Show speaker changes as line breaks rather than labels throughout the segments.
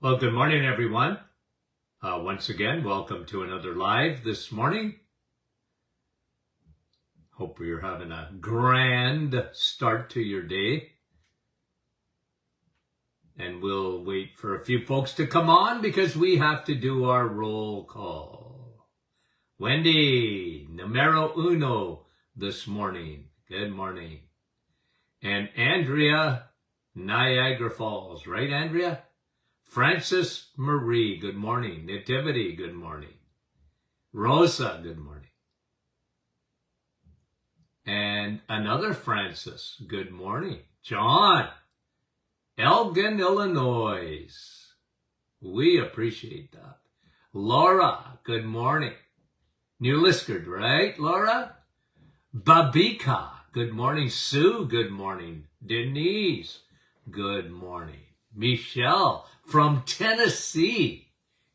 Well, good morning, everyone. Once again, welcome to another live this morning. Hope you're having a grand start to your day. And we'll wait for a few folks to come on because we have to do our roll call. Wendy, numero uno this morning. Good morning. And Andrea, Niagara Falls. Right, Andrea? Frances Marie, good morning. Nativity, good morning. Rosa, good morning. And another Frances, good morning. John, Elgin, Illinois. We appreciate that. Laura, good morning. New Liskard, right, Laura? Babika, good morning. Sue, good morning. Denise, good morning. Michelle from Tennessee.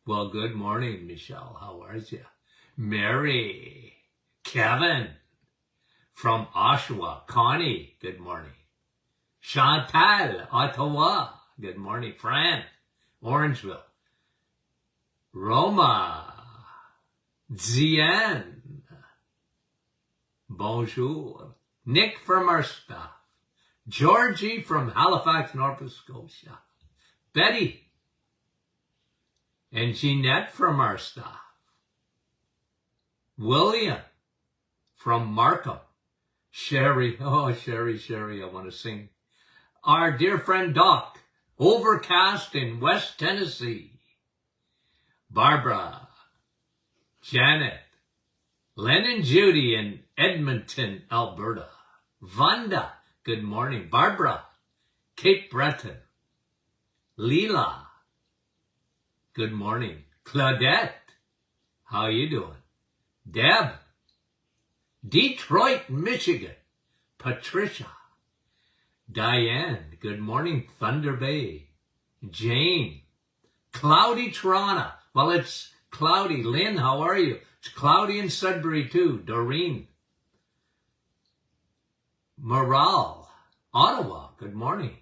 Well, good morning, Michelle. How are you? Mary. Kevin from Oshawa. Connie, good morning. Chantal, Ottawa. Good morning. Fran, Orangeville. Roma. Zian. Bonjour. Nick from our staff. Georgie from Halifax, Nova Scotia. Betty and Jeanette from our staff. William from Markham. Sherry, oh, Sherry, I want to sing. Our dear friend Doc, overcast in West Tennessee. Barbara, Janet, Len and Judy in Edmonton, Alberta. Vanda, good morning. Barbara, Cape Breton. Leela, good morning. Claudette, how you doing? Deb, Detroit, Michigan. Patricia, Diane, good morning. Thunder Bay. Jane, cloudy Toronto. Well, it's cloudy. Lynn, how are you? It's cloudy in Sudbury too. Doreen, Morale, Ottawa, good morning.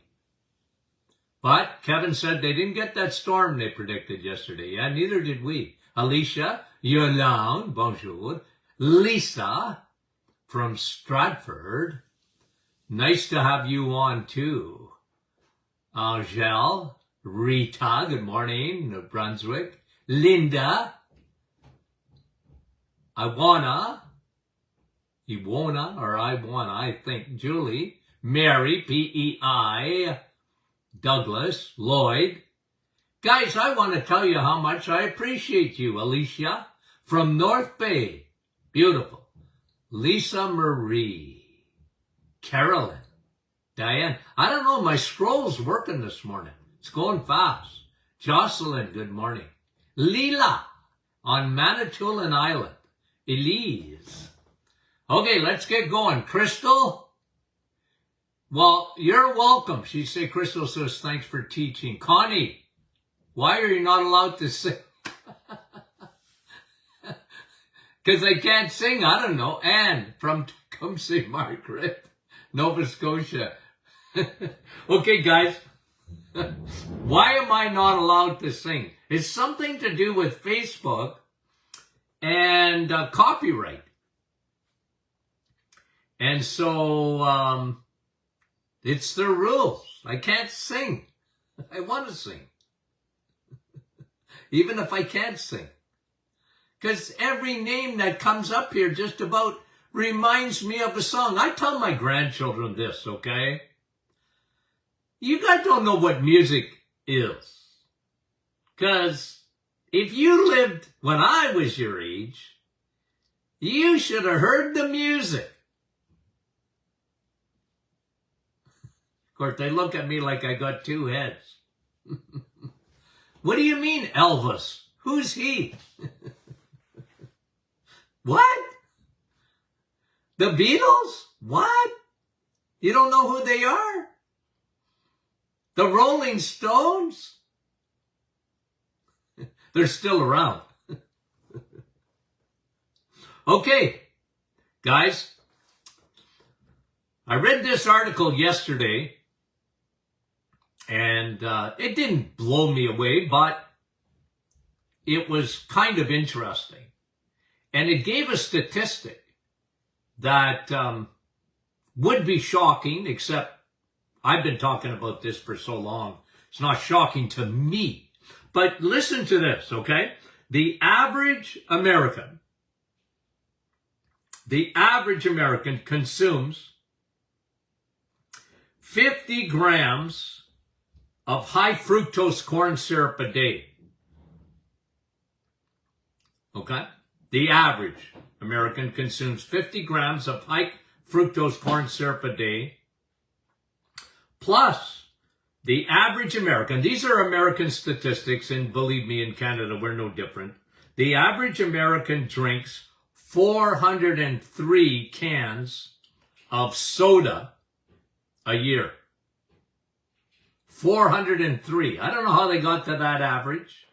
But Kevin said they didn't get that storm they predicted yesterday. Yeah, neither did we. Alicia, Yolande, bonjour. Lisa from Stratford. Nice to have you on too. Angel, Rita, good morning. New Brunswick. Linda, Iwana, I think. Julie, Mary, P-E-I, Douglas, Lloyd. Guys, I want to tell you how much I appreciate you. Alicia from North Bay. Beautiful. Lisa Marie. Carolyn. Diane. I don't know, my scroll's working this morning. It's going fast. Jocelyn, good morning. Leela on Manitoulin Island. Elise. Okay, let's get going. Crystal. Well, you're welcome. She said, Crystal says, thanks for teaching. Connie, why are you not allowed to sing? Because I can't sing. I don't know. Anne from Tecumseh Margaret, Nova Scotia. Okay, guys. Why am I not allowed to sing? It's something to do with Facebook and copyright. And so, it's the rules. I can't sing. I want to sing. Even if I can't sing. Because every name that comes up here just about reminds me of a song. I tell my grandchildren this, okay? You guys don't know what music is. Because if you lived when I was your age, you should have heard the music. Of course, they look at me like I got two heads. What do you mean, Elvis? Who's he? What? The Beatles? What? You don't know who they are? The Rolling Stones? They're still around. Okay, guys, I read this article yesterday, And it didn't blow me away, but it was kind of interesting. And it gave a statistic that would be shocking, except I've been talking about this for so long. It's not shocking to me. But listen to this, okay? The average American consumes 50 grams of high fructose corn syrup a day. Okay? The average American consumes 50 grams of high fructose corn syrup a day. Plus, the average American, these are American statistics, and believe me, in Canada, we're no different. The average American drinks 403 cans of soda a year. 403. I don't know how they got to that average.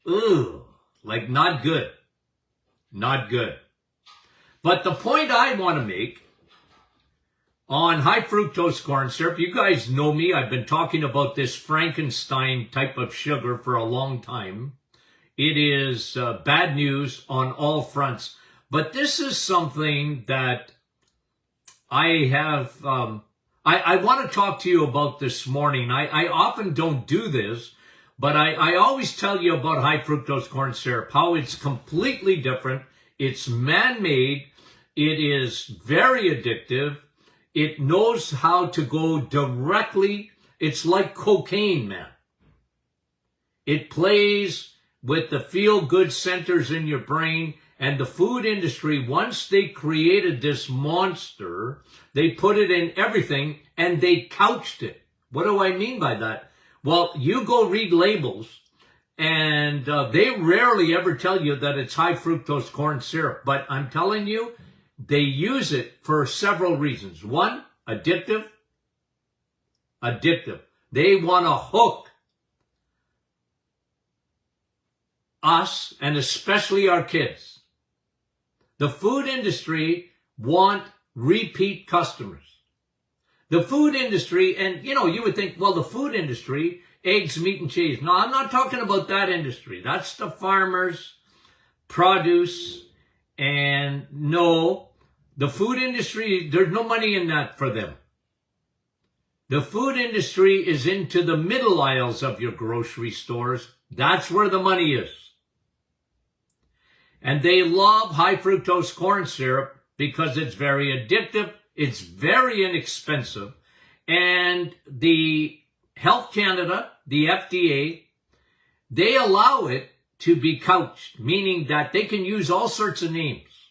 Ooh, like not good. Not good. But the point I want to make on high fructose corn syrup, you guys know me. I've been talking about this Frankenstein type of sugar for a long time. It is bad news on all fronts. But this is something that I have, I want to talk to you about this morning. I often don't do this, but I always tell you about high fructose corn syrup, how it's completely different. It's man-made. It is very addictive. It knows how to go directly. It's like cocaine, man. It plays with the feel-good centers in your brain. And the food industry, once they created this monster, they put it in everything and they couched it. What do I mean by that? Well, you go read labels and they rarely ever tell you that it's high fructose corn syrup. But I'm telling you, they use it for several reasons. One, addictive. Addictive. They want to hook us and especially our kids. The food industry want repeat customers. The food industry, and you would think, well, the food industry, eggs, meat, and cheese. No, I'm not talking about that industry. That's the farmers, produce, and no, the food industry, there's no money in that for them. The food industry is into the middle aisles of your grocery stores. That's where the money is. And they love high fructose corn syrup because it's very addictive, it's very inexpensive, and the Health Canada, the FDA, they allow it to be couched, meaning that they can use all sorts of names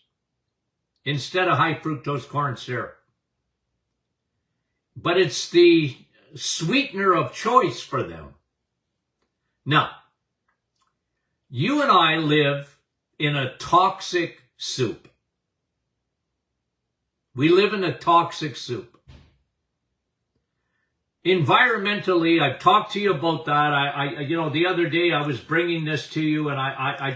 instead of high fructose corn syrup. But it's the sweetener of choice for them. Now, you and I live in a toxic soup. We live in a toxic soup. Environmentally, I've talked to you about that. The other day I was bringing this to you, and I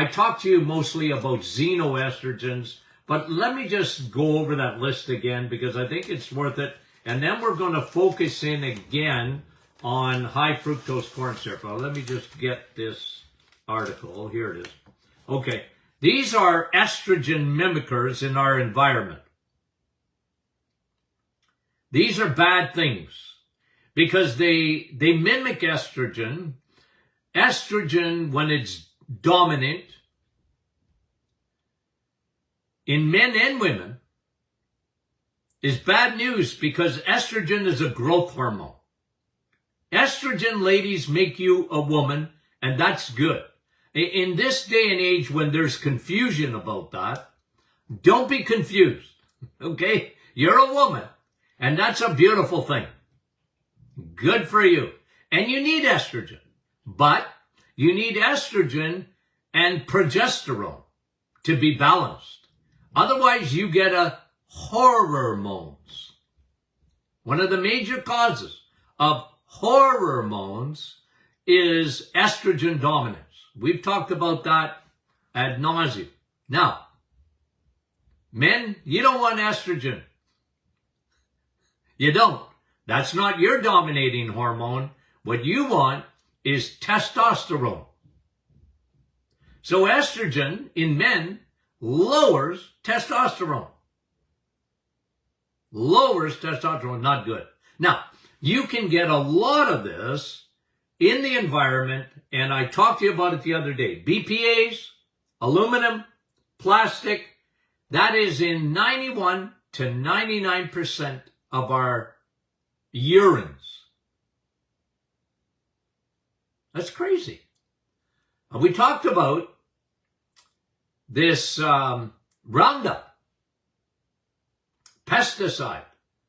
talked to you mostly about xenoestrogens, but let me just go over that list again because I think it's worth it. And then we're going to focus in again on high fructose corn syrup. Well, let me just get this article. Here it is. Okay. These are estrogen mimickers in our environment. These are bad things because they mimic estrogen. Estrogen, when it's dominant in men and women, is bad news because estrogen is a growth hormone. Estrogen, ladies, make you a woman, and that's good. In this day and age when there's confusion about that, don't be confused, okay? You're a woman, and that's a beautiful thing. Good for you. And you need estrogen, but you need estrogen and progesterone to be balanced. Otherwise, you get a hormones. One of the major causes of hormones is estrogen dominance. We've talked about that ad nauseum. Now, Men, you don't want estrogen. You don't. That's not your dominating hormone. What you want is testosterone. So estrogen in men lowers testosterone. Lowers testosterone, not good. Now, you can get a lot of this in the environment, and I talked to you about it the other day. BPAs, aluminum, plastic, that is in 91 to 99% of our urines. That's crazy. We talked about this Roundup, pesticide,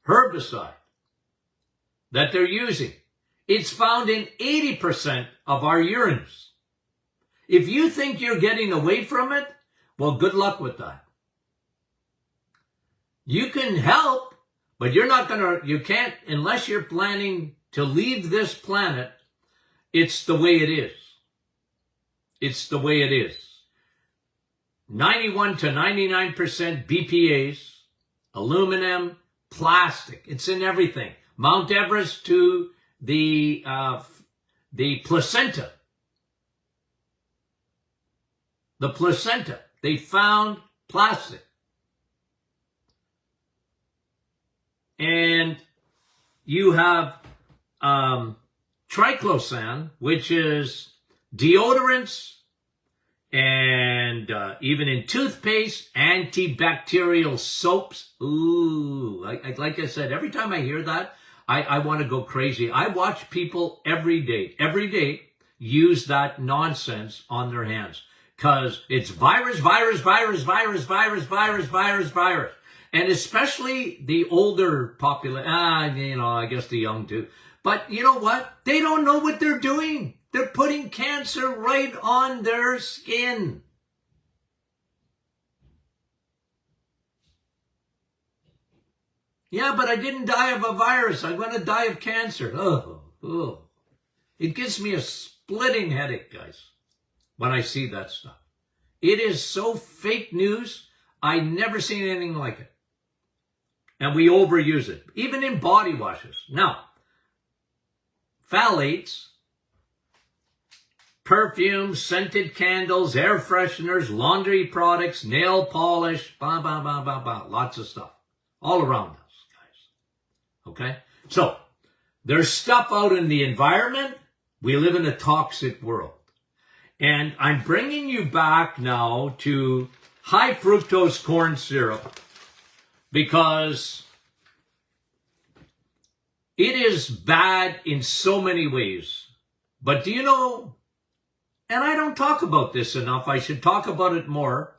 herbicide that they're using. It's found in 80% of our urines. If you think you're getting away from it, well, good luck with that. You can help, but you can't, unless you're planning to leave this planet. It's the way it is. It's the way it is. 91 to 99% BPAs, aluminum, plastic. It's in everything. Mount Everest to the placenta. The placenta. They found plastic. And you have triclosan, which is deodorants and even in toothpaste, antibacterial soaps. Ooh, like I said, every time I hear that, I want to go crazy. I watch people every day use that nonsense on their hands because it's virus. And especially the older population, I guess the young too. But you know what? They don't know what they're doing. They're putting cancer right on their skin. Yeah, but I didn't die of a virus. I'm going to die of cancer. Oh. It gives me a splitting headache, guys, when I see that stuff. It is so fake news. I never seen anything like it. And we overuse it, even in body washes. Now, phthalates, perfumes, scented candles, air fresheners, laundry products, nail polish, lots of stuff all around us, guys. Okay? So, there's stuff out in the environment. We live in a toxic world. And I'm bringing you back now to high fructose corn syrup because it is bad in so many ways. But do you know, and I don't talk about this enough, I should talk about it more.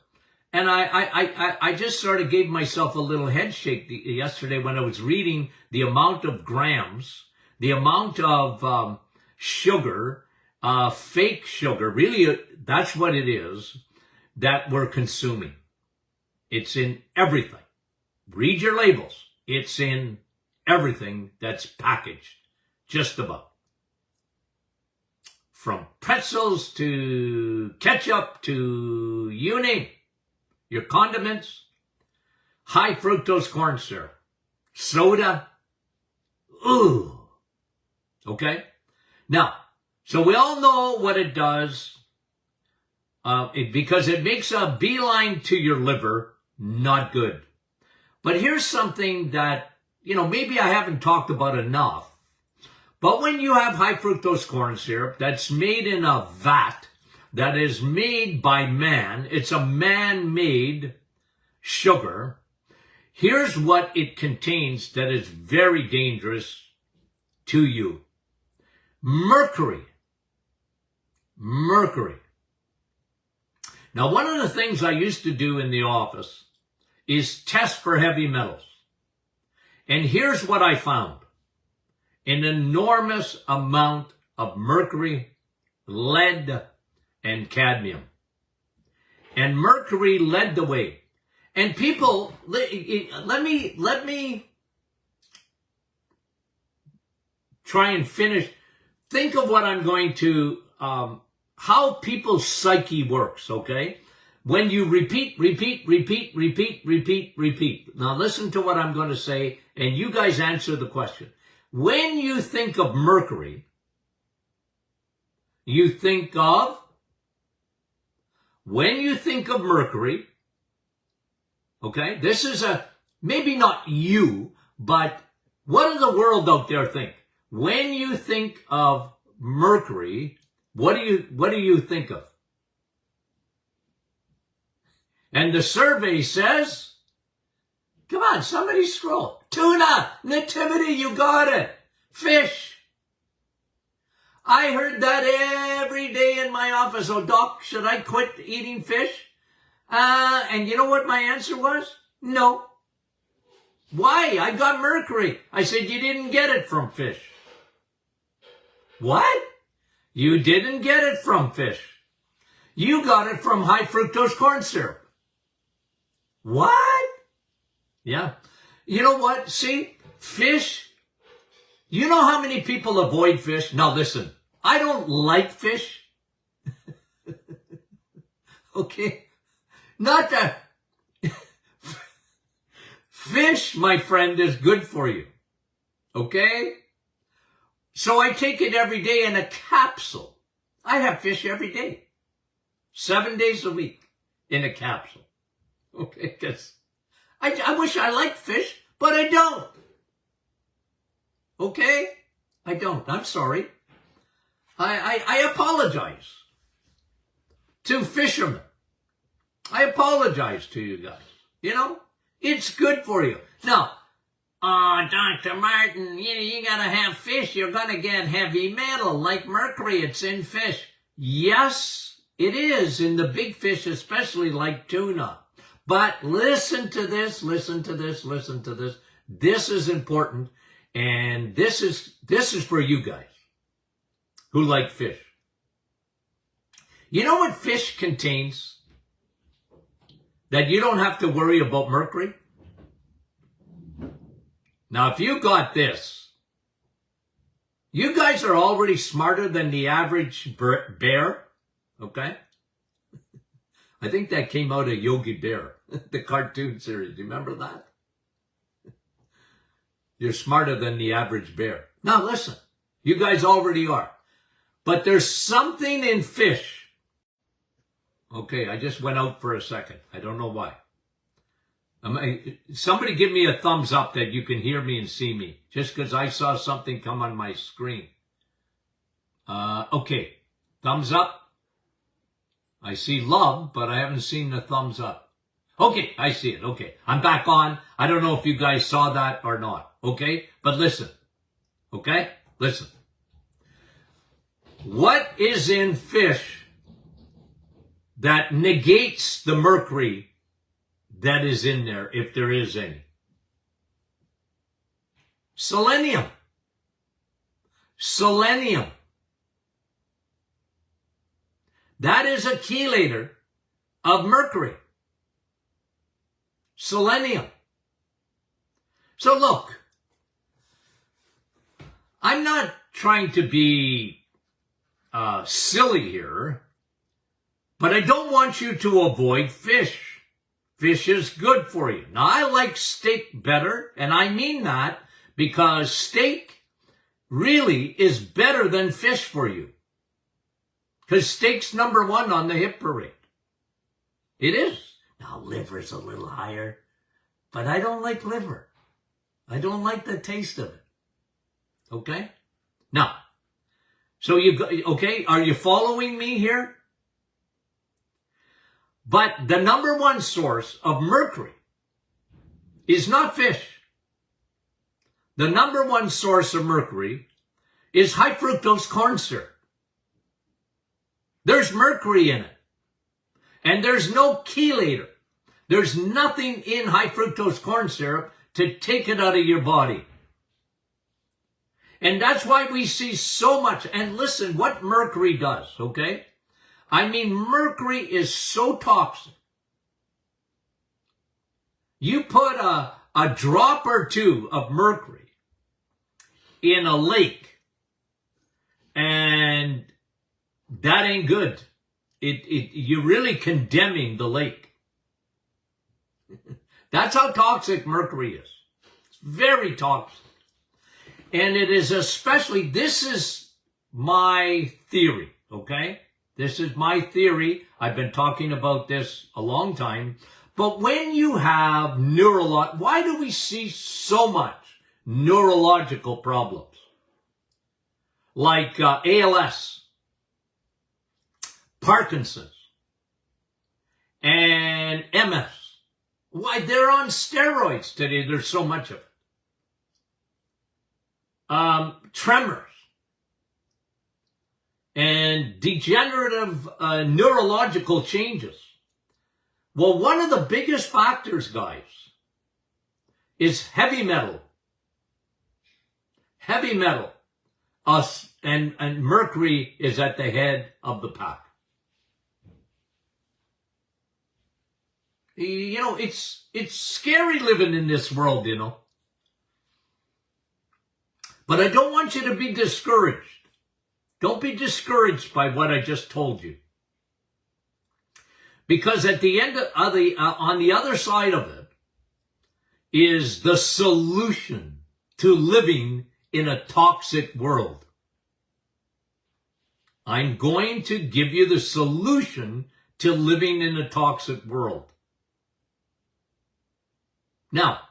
And I just sort of gave myself a little head shake yesterday when I was reading the amount of grams, the amount of sugar, fake sugar, really that's what it is, that we're consuming. It's in everything. Read your labels. It's in everything that's packaged, just about. From pretzels to ketchup to you name it. Your condiments, high fructose corn syrup, soda. Ooh. Okay? Now, so we all know what it does because it makes a beeline to your liver. Not good. But here's something that, maybe I haven't talked about enough. But when you have high fructose corn syrup that's made in a vat, that is made by man, it's a man-made sugar, here's what it contains that is very dangerous to you. Mercury. Mercury. Now, one of the things I used to do in the office is test for heavy metals. And here's what I found. An enormous amount of mercury, lead, and cadmium. And mercury led the way. And people, let me try and finish. Think of what I'm going to, how people's psyche works, okay? when you repeat. Now listen to what I'm going to say, and you guys answer the question. When you think of mercury, okay, this is maybe not you, but what does the world out there think? When you think of mercury, what do you think of? And the survey says, come on, somebody scroll. Tuna, nativity, you got it. Fish. I heard that every day in my office. Oh, doc, should I quit eating fish? And you know what my answer was? No. Why? I got mercury. I said, you didn't get it from fish. What? You didn't get it from fish. You got it from high fructose corn syrup. What? Yeah. You know what? See, fish, you know how many people avoid fish? Now listen, I don't like fish. Okay? Not that. Fish, my friend, is good for you. Okay? So I take it every day in a capsule. I have fish every day. 7 days a week in a capsule. Okay? Because I wish I liked fish, but I don't. Okay? I don't. I'm sorry. I apologize to fishermen. I apologize to you guys. You know, it's good for you. Now, Dr. Martin, you gotta have fish. You're gonna get heavy metal like mercury. It's in fish. Yes, it is in the big fish, especially like tuna. But listen to this. This is important. And this is for you guys who like fish. You know what fish contains that you don't have to worry about mercury? Now, if you got this, you guys are already smarter than the average bear, okay? I think that came out of Yogi Bear, the cartoon series. Do you remember that? You're smarter than the average bear. Now listen, you guys already are. But there's something in fish. Okay, I just went out for a second. I don't know why. Somebody give me a thumbs up that you can hear me and see me. Just because I saw something come on my screen. Okay, thumbs up. I see love, but I haven't seen the thumbs up. Okay, I see it. Okay, I'm back on. I don't know if you guys saw that or not. Okay, but listen. Okay, listen. What is in fish that negates the mercury that is in there, if there is any? Selenium. Selenium. That is a chelator of mercury. Selenium. So look, I'm not trying to be silly here, but I don't want you to avoid fish. Fish is good for you. Now, I like steak better, and I mean that because steak really is better than fish for you. Because steak's number one on the hit parade. It is. Now, liver's a little higher, but I don't like liver. I don't like the taste of it. Okay? Now, so okay, are you following me here? But the number one source of mercury is not fish. The number one source of mercury is high fructose corn syrup. There's mercury in it. And there's no chelator. There's nothing in high fructose corn syrup to take it out of your body. And that's why we see so much. And listen, what mercury does, okay? I mean, mercury is so toxic. You put a drop or two of mercury in a lake, and that ain't good. you're really condemning the lake. That's how toxic mercury is. It's very toxic. And it is especially, this is my theory, okay? This is my theory. I've been talking about this a long time. But when you have why do we see so much neurological problems? Like ALS, Parkinson's, and MS. Why, they're on steroids today. There's so much of it. Tremors and degenerative neurological changes. Well, one of the biggest factors, guys, is heavy metal. Heavy metal. And mercury is at the head of the pack. You know, it's scary living in this world, you know. But I don't want you to be discouraged. Don't be discouraged by what I just told you. Because at the end of on the other side of it is the solution to living in a toxic world. I'm going to give you the solution to living in a toxic world. Now,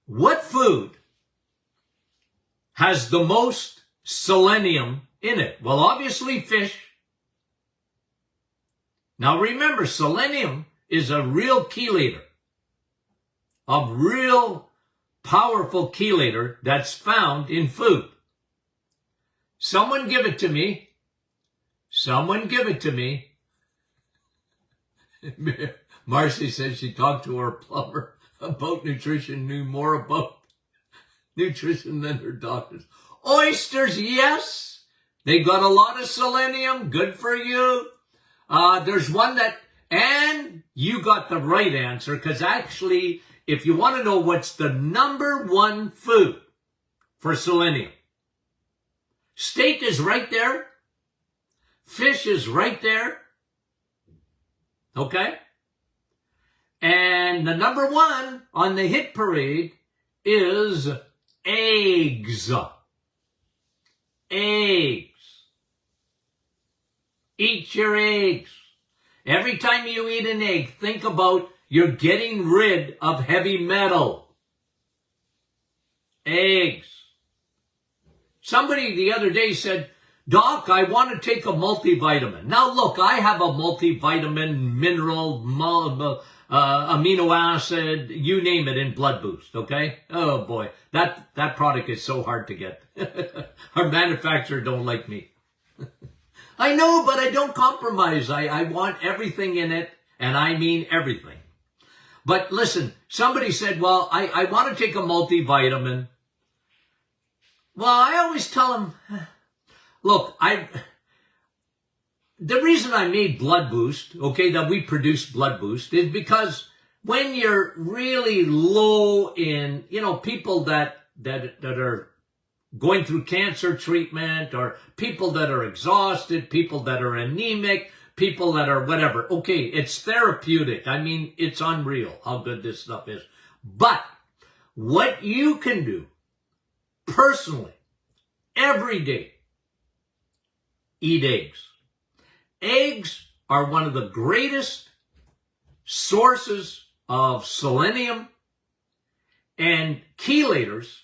what food has the most selenium in it? Well, obviously fish. Now remember, selenium is a real chelator, a real powerful chelator that's found in food. Someone give it to me. Someone give it to me. Marcy says she talked to her plumber about nutrition, knew more about nutrition than her doctors. Oysters, yes. They got a lot of selenium. Good for you. There's one that, and you got the right answer, because actually, if you want to know what's the number one food for selenium, steak is right there. Fish is right there. Okay? And the number one on the hit parade is eggs. Eggs. Eat your eggs. Every time you eat an egg, think about you're getting rid of heavy metal. Eggs. Somebody the other day said, Doc, I want to take a multivitamin. Now look, I have a multivitamin, mineral, amino acid, you name it, in Blood Boost, okay? Oh boy, that product is so hard to get. Our manufacturer don't like me. I know, but I don't compromise. I want everything in it, and I mean everything. But listen, somebody said, well, I want to take a multivitamin. Well, I always tell them, look, the reason I made Blood Boost, okay, that we produce Blood Boost, is because when you're really low in, you know, people that are going through cancer treatment, or people that are exhausted, people that are anemic, people that are whatever. Okay, it's therapeutic. I mean, it's unreal how good this stuff is. But what you can do personally, every day, eat eggs. Eggs are one of the greatest sources of selenium and chelators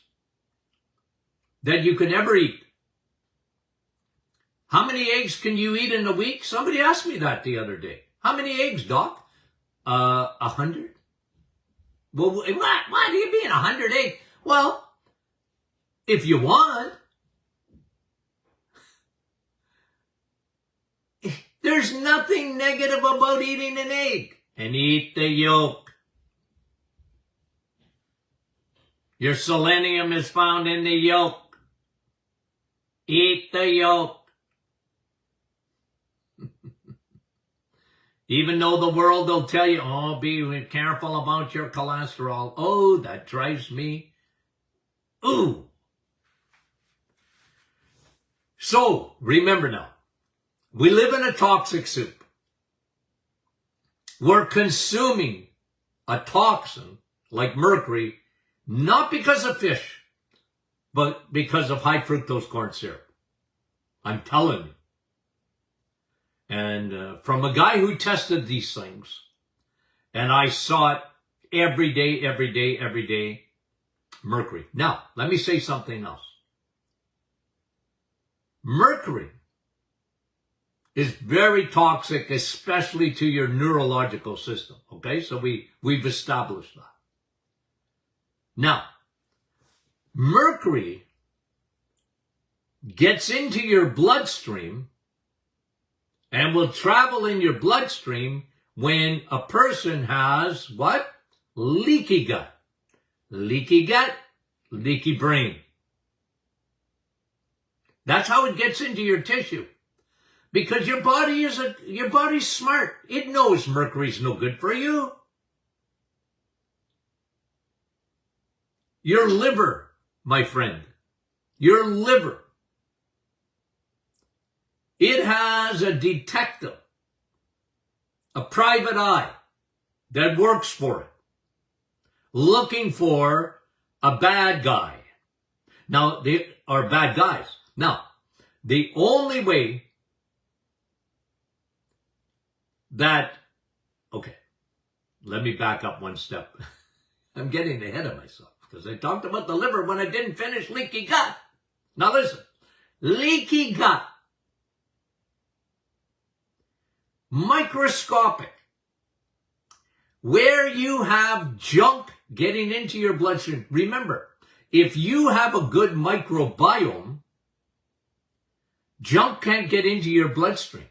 that you can ever eat. How many eggs can you eat in a week? Somebody asked me that the other day. How many eggs, Doc? 100? Well, what do you mean 100 eggs? Well, if you want. There's nothing negative about eating an egg. And eat the yolk. Your selenium is found in the yolk. Eat the yolk. Even though the world will tell you, oh, be careful about your cholesterol. Oh, that drives me. Ooh. So, remember now, We live in a toxic soup. We're consuming a toxin like mercury, not because of fish, but because of high fructose corn syrup. I'm telling you. And from a guy who tested these things, and I saw it every day, mercury. Now, let me say something else. Mercury is very toxic, especially to your neurological system. Okay, so we've established that. Now, mercury gets into your bloodstream and will travel in your bloodstream when a person has what? Leaky gut. Leaky gut, leaky brain. That's how it gets into your tissue. Because your body's smart. It knows mercury's no good for you. Your liver, my friend, your liver, it has a detective, a private eye that works for it, looking for a bad guy. Now, they are bad guys. Now, the only way that, okay, let me back up one step. I'm getting ahead of myself because I talked about the liver when I didn't finish leaky gut. Now listen, leaky gut, microscopic, where you have junk getting into your bloodstream. Remember, if you have a good microbiome, junk can't get into your bloodstream.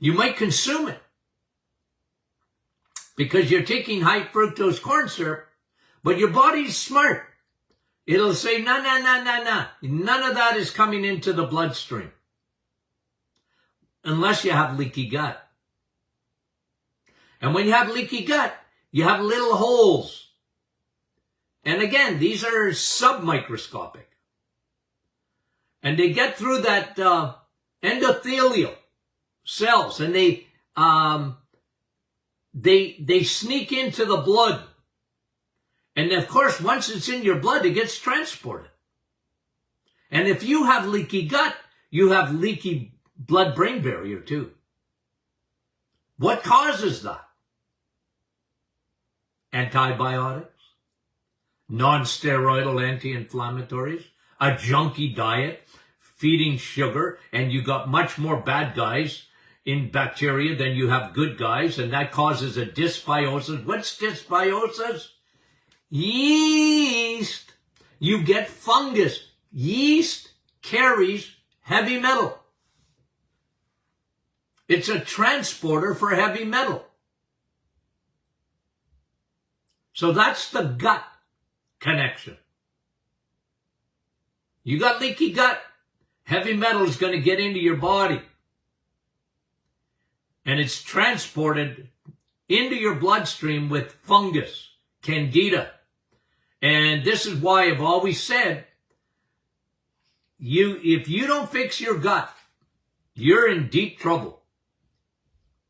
You might consume it because you're taking high fructose corn syrup, but your body's smart. It'll say, no. None of that is coming into the bloodstream unless you have leaky gut. And when you have leaky gut, you have little holes. And again, these are submicroscopic. And they get through that endothelial cells, and they sneak into the blood. And of course, once it's in your blood, it gets transported. And if you have leaky gut, you have leaky blood-brain barrier too. What causes that? Antibiotics, non-steroidal anti-inflammatories, a junky diet, feeding sugar, and you got much more bad guys in bacteria than you have good guys, and that causes a dysbiosis. What's dysbiosis? Yeast. You get fungus. Yeast carries heavy metal. It's a transporter for heavy metal. So that's the gut connection. You got leaky gut, heavy metal is going to get into your body. And it's transported into your bloodstream with fungus, candida. And this is why I've always said, if you don't fix your gut, you're in deep trouble.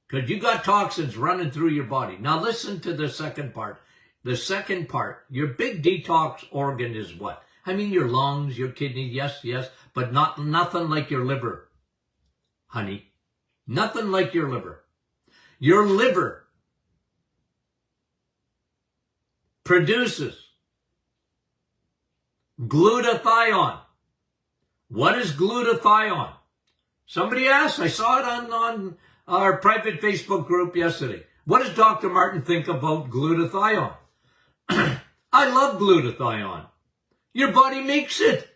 Because you got toxins running through your body. Now listen to the second part. The second part, your big detox organ is what? I mean, your lungs, your kidney, yes, but nothing like your liver, honey. Nothing like your liver. Your liver produces glutathione. What is glutathione? Somebody asked, I saw it on our private Facebook group yesterday. What does Dr. Martin think about glutathione? I love glutathione. Your body makes it.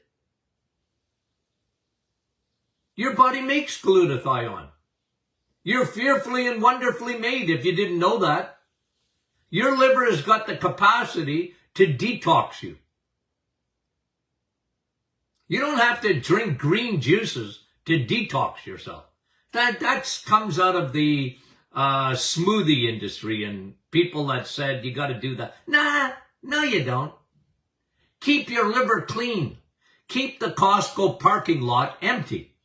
Your body makes glutathione. You're fearfully and wonderfully made if you didn't know that. Your liver has got the capacity to detox you. You don't have to drink green juices to detox yourself. That comes out of the smoothie industry and people that said you got to do that. No, you don't. Keep your liver clean. keep the Costco parking lot empty.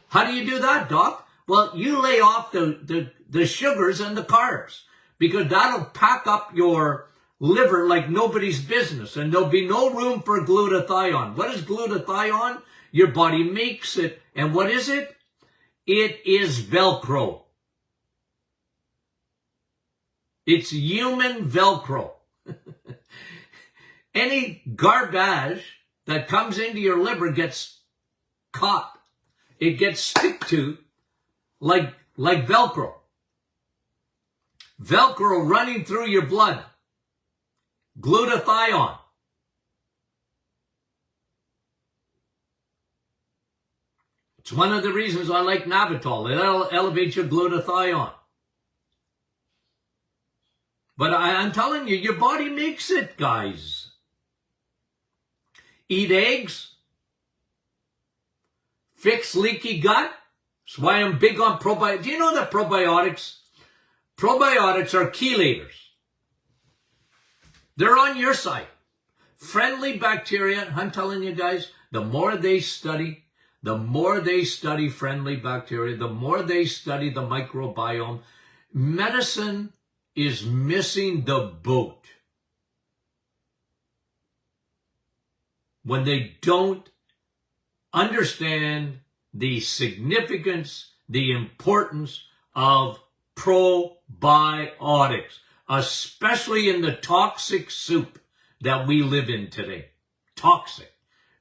How do you do that, Doc? Well, you lay off the sugars and the carbs, because that'll pack up your liver like nobody's business, and there'll be no room for glutathione. What is glutathione? Your body makes it. And what is it? It is Velcro. It's human Velcro. Any garbage that comes into your liver gets caught. It gets stick to like Velcro. Velcro running through your blood. Glutathione. It's one of the reasons I like Navitol. It elevates your glutathione. But I'm telling you, your body makes it, guys. Eat eggs. Fix leaky gut. That's why I'm big on probiotics. Do you know that probiotics are chelators? They're on your side. Friendly bacteria, I'm telling you guys, the more they study friendly bacteria, the more they study the microbiome. Medicine is missing the boat when they don't understand the significance, the importance of probiotics, especially in the toxic soup that we live in today. Toxic.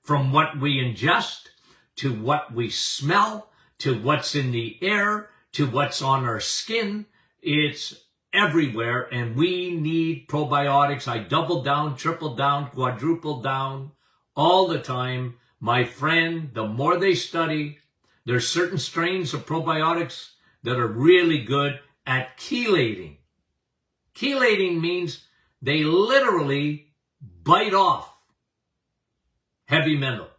From what we ingest, to what we smell, to what's in the air, to what's on our skin. It's everywhere, and we need probiotics. I double down, triple down, quadruple down all the time. My friend, the more they study, there's certain strains of probiotics that are really good at chelating. Chelating means they literally bite off heavy metal.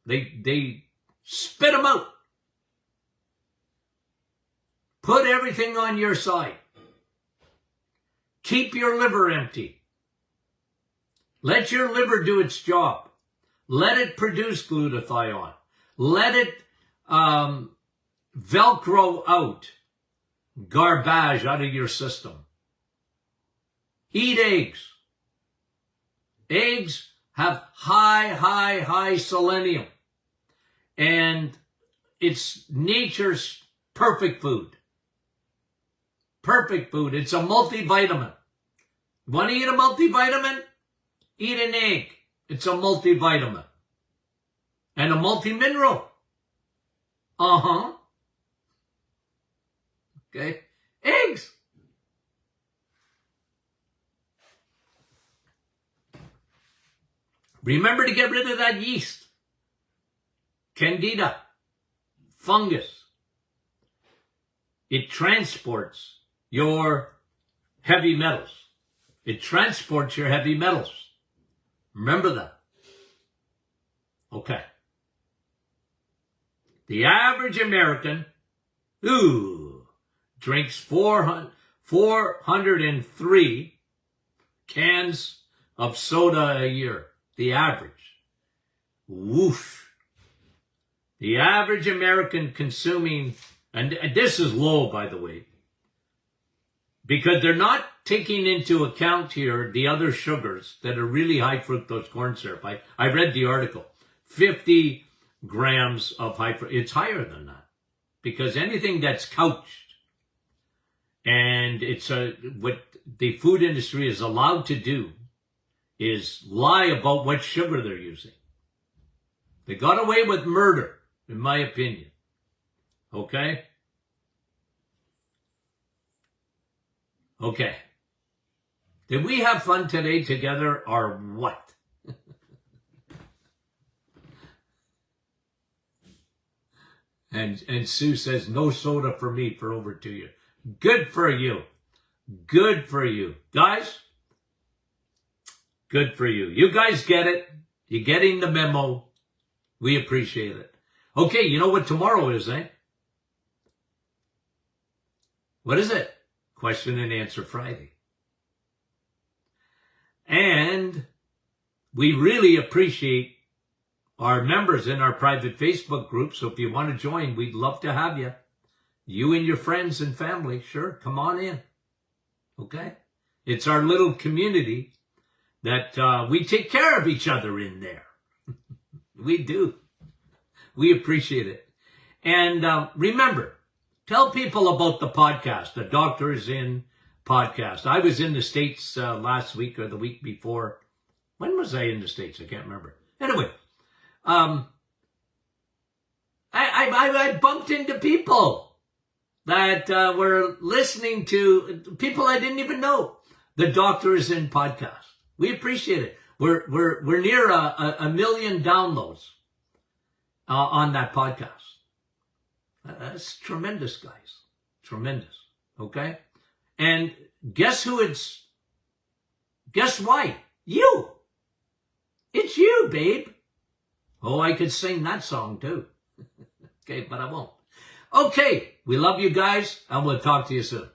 They spit them out. Put everything on your side. Keep your liver empty. Let your liver do its job. Let it produce glutathione. Let it Velcro out garbage out of your system. Eat eggs. Eggs have high selenium. And it's nature's perfect food. Perfect food. It's a multivitamin. Want to eat a multivitamin? Eat an egg. It's a multivitamin. And a multimineral. Okay. Eggs. Remember to get rid of that yeast. Candida, fungus. It transports your heavy metals. It transports your heavy metals. Remember that. Okay. The average American, drinks 403 cans of soda a year. The average. Whoosh. The average American consuming, and this is low, by the way, because they're not taking into account here the other sugars that are really high fructose corn syrup. I read the article. 50 grams of high fructose. It's higher than that, because anything that's couched, and it's what the food industry is allowed to do is lie about what sugar they're using. They got away with murder, in my opinion. Okay? Okay. Did we have fun today together, or what? And Sue says, no soda for me for over 2 years. Good for you. Good for you. Guys, good for you. You guys get it. You're getting the memo. We appreciate it. Okay, you know what tomorrow is, eh? What is it? Question and Answer Friday. And we really appreciate our members in our private Facebook group. So if you want to join, we'd love to have you. You and your friends and family, sure, come on in. Okay? It's our little community that we take care of each other in there. We do. We appreciate it. And remember, tell people about the podcast, the Doctor is In podcast. I was in the States last week or the week before. When was I in the States? I can't remember. Anyway, I bumped into people that were listening to people I didn't even know. The Doctor is In podcast. We appreciate it. We're near a million downloads on that podcast. That's tremendous, guys. Tremendous. Okay? And guess why? You. It's you, babe. Oh, I could sing that song too. Okay, but I won't. Okay, we love you guys, and we'll talk to you soon.